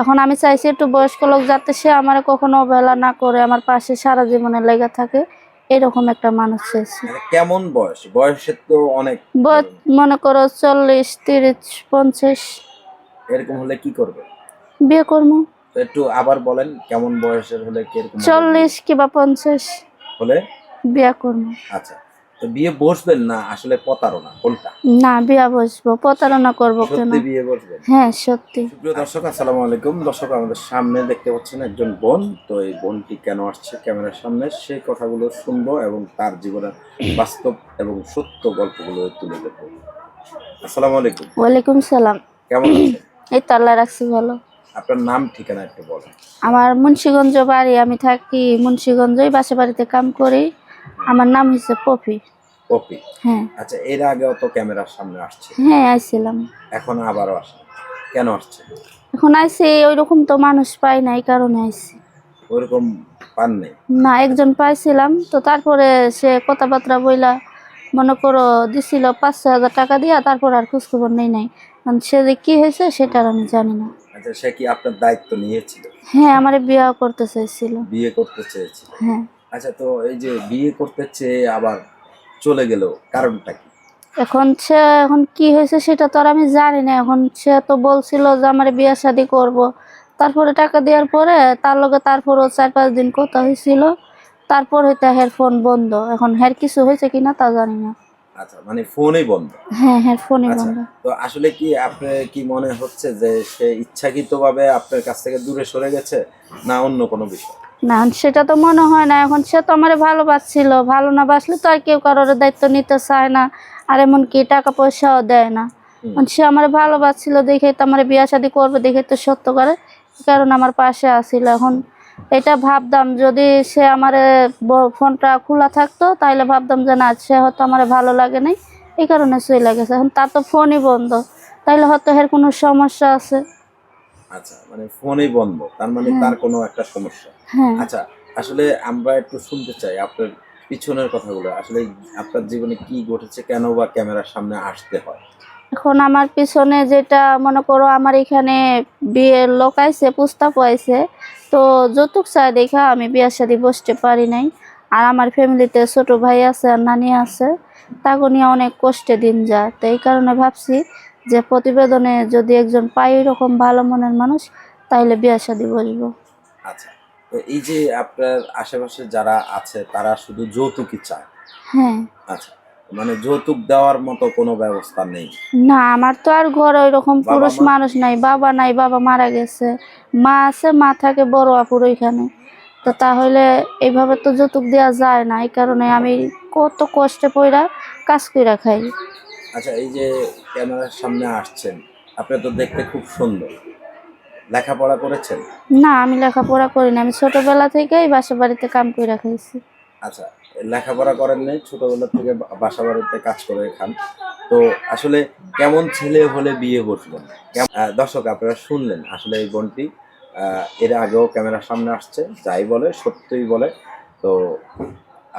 এখন আমি চাইছি একটু বয়স্ক লোক যাতে সে আমার কখনো অবহেলা না করে, আমার পাশে সারা জীবনে লেগে থাকে, এরকম একটা মানুষ চাইছি। কেমন বয়স? বয়সের তো অনেক মনে করো 40, 30, 50 এরকম হলে কি করবে? বিয়ে করবো। একটু আবার বলেন, কেমন বয়সের হলে কিরকম 40 কিংবা 50 হলে বিয়ে করবো। আচ্ছা, তো বিয়ে বসবেন না আসলে প্রতারণা কোনটা? না, বিয়ে বসবো, প্রতারণা করবো কেন? সত্যি বিয়ে বসবেন? হ্যাঁ, সত্যি। প্রিয় দর্শক, আসসালামু আলাইকুম। দর্শক, আমাদের সামনে দেখতে পাচ্ছেন একজন বোন। তো এই বোনটি কেন আসছে ক্যামেরার সামনে, সেই কথাগুলো শুনবো এবং তার জীবনের বাস্তব এবং সত্য গল্পগুলো তুলে ধরবো। আসসালামু আলাইকুম। ওয়ালাইকুম সালাম। কেমন আছেন? এই তো আল্লাহ রাখছি ভালো। আপনার নাম ঠিকানা একটু বলেন। আমার মুন্সিগঞ্জ বাড়ি, আমি থাকি মুন্সিগঞ্জই, বাসা বাড়িতে কাম করি। আমার নাম হচ্ছে পপি। পপি? হ্যাঁ। আচ্ছা, এর আগেও তো ক্যামেরার সামনে আসছে? হ্যাঁ, আইছিলাম। এখন আবারও আসছে, কেন আসছে? এখন আইছি, ওইরকম তো মানুষ পাই না, এই কারণে আইছি। ওরকম পান নেই? না, একজন পাইছিলাম, তো তারপরে সে কথাবার্তা বইলা মনে করো দিছিল 5-6 হাজার টাকা দিয়া, তারপর আর খোঁজখবর নেই নাই। কারণ সে যে কি হয়েছে সেটা আর আমি জানি না। আচ্ছা, সে কি আপনার দায়িত্ব নিয়েছিল? হ্যাঁ, আমার বিয়ে করতে চাইছিল। বিয়ে করতে চেয়েছিল? হ্যাঁ। আচ্ছা, তো এই যে বিয়ে করতে চেয়ে আবার চলে গেল, কারণটা কি? এখন কি হয়েছে সেটা তো আর আমি জানি না। এখন সে তো বলছিল যে আমার বিয়ে শাদী করব, তারপরে টাকা দেওয়ার পরে তার লগে তারপরও 4-5 দিন কথা হয়েছিল, তারপর হইতে হের ফোন বন্ধ। এখন হের কিছু হয়েছে কিনা তা জানি না। আচ্ছা, মানে ফোনই বন্ধ? হ্যাঁ, হ্যাঁ, ফোনই আচ্ছা, বন্ধ। তো আসলে কি আপনার কি মনে হচ্ছে যে সে ইচ্ছাকৃতভাবে আপনার কাছ থেকে দূরে সরে গেছে, না অন্য কোনো বিষয়? না, সেটা তো মনে হয় না। এখন সে তো আমারে ভালোবাসছিল, ভালো না বাসলে তো আর কেউ কারোর দায়িত্ব নিতে চায় না, আর এমনকি টাকা পয়সাও দেয় না। এখন সে আমার ভালোবাসছিল দেখে তো আমার বিয়ে শাদী করবে দেখে তো সত্য করে, কারণ আমার পাশে আসছিল। এখন এটা ভাবতাম যদি সে আমার ফোনটা খোলা থাকতো, তাহলে ভাবতাম যে না, সে হয়তো আমার ভালো লাগে নাই, এই কারণে চলে গেছে। এখন তার তো ফোনই বন্ধ, তাইলে হয়তো এর কোনো সমস্যা আছে। আচ্ছা, মানে ফোনই বন্ধ, তার মানে তার কোনো একটা সমস্যা। হ্যাঁ। আচ্ছা, আসলে আমরা একটু শুনতে চাই আপনার পিছনের কথাগুলো। আসলে আপনার জীবনে কি ঘটেছে, কেন বা ক্যামেরার সামনে আসতে হয়? এখন আমার পিছনে যেটা মনে করো, আমার এখানে বিয়ের লোক আইছে, প্রস্তাব আইছে, তো যৌতুক চাই দেখা আমি বিয়ের সাথে বসতে পারি নাই। আর আমার ফ্যামিলিতে ছোট ভাই আছে আর নানি আছে, তাকে নিয়ে অনেক কষ্টে দিন যায়। তো এই কারণে ভাবছি যে প্রতিবেদনে যদি একজন পাই এরকম ভালো মনের মানুষ, তাইলে বিয়ের সাথে বসবো। আচ্ছা, তো এই যে আপনার আশেপাশে যারা আছে তারা শুধু যৌতুকই চায়? হ্যাঁ। আচ্ছা, মানে যৌতুক দেওয়ার মতো কোনো ব্যবস্থা নেই? না, আমার তো আর ঘরে ওইরকম বাবা পুরুষ মা? মানুষ নাই, বাবা নাই, বাবা মারা গেছে। মা আছে, মা থাকে বড় আপুর ওইখানে। তো তাহলে এইভাবে তো যৌতুক দেওয়া যায় না, এই কারণে আমি কত কষ্টে পইরা কাজ কইরা খাই। আচ্ছা, এই যে ক্যামেরার সামনে আসছেন, আপনি তো দেখতে খুব সুন্দর। লেখাপড়া করেছেন? না, আমি লেখাপড়া করি না, আমি ছোটবেলা থেকেই বাসা বাড়িতে কাম কইরা খাইছি। আচ্ছা, লেখাপড়া করেন নাই, ছোটবেলা থেকে বাসা বাড়িতে কাজ করে খান। তো আসলে কেমন ছেলে হলে বিয়ে বসবেন? দর্শক, আপনারা শুনলেন আসলে এই বোনটি এর আগেও ক্যামেরার সামনে আসছে, যাই বলে সত্যই বলে। তো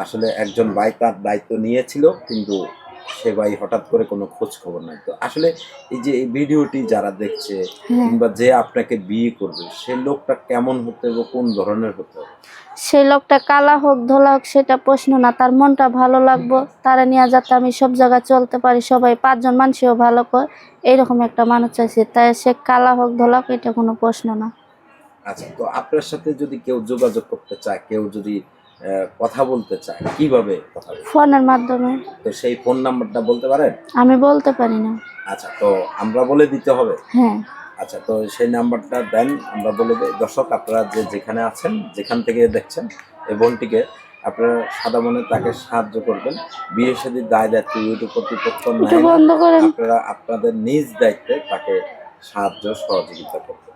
আসলে একজন ভাই তার দায়িত্ব নিয়েছিল, কিন্তু সে ভাই হঠাৎ করে কোনো খোঁজ খবর নাই। তো আসলে এই যে এই ভিডিওটি যারা দেখছে হ্যাঁ। কিংবা যে আপনাকে বিয়ে করবে, সে লোকটা কেমন হতে হবে, কোন ধরনের হতে হবে? সেই লোকটা কালা হোক ধলা হোক সেটা প্রশ্ন না, তার মনটা ভালো লাগবো, তারা নিয়ে যাতে আমি সব জায়গায় চলতে পারি, সবাই 5 জন মানুষও ভালো কয়, এইরকম একটা মানুষ চাইছি। তাই সে কালা হোক ধলা হোক এটা কোনো প্রশ্ন না। আচ্ছা, তো আপনার সাথে যদি কেউ যোগাযোগ করতে চায়, কেউ যদি কথা বলতে চায়, কিভাবে কথা বলবে? ফোনের মাধ্যমে। তো সেই ফোন নাম্বারটা বলতে পারেন? আমি বলতে পারি না। আচ্ছা, তো আমরা বলে দিতে হবে? হ্যাঁ। আচ্ছা, তো সেই নাম্বারটা দেন, আমরা বলে দিই। দর্শক, আপনারা যে যেখানে আছেন, যেখান থেকে দেখছেন এই বোনটিকে, আপনারা সাদা মনে তাকে সাহায্য করবেন। বিয়ে শাদীর দায় দায়িত্ব ইউটিউব কর্তৃপক্ষ নেয় না, বন্ধ করেন। আপনারা আপনাদের নিজ দায়িত্বে তাকে সাহায্য সহযোগিতা করবেন।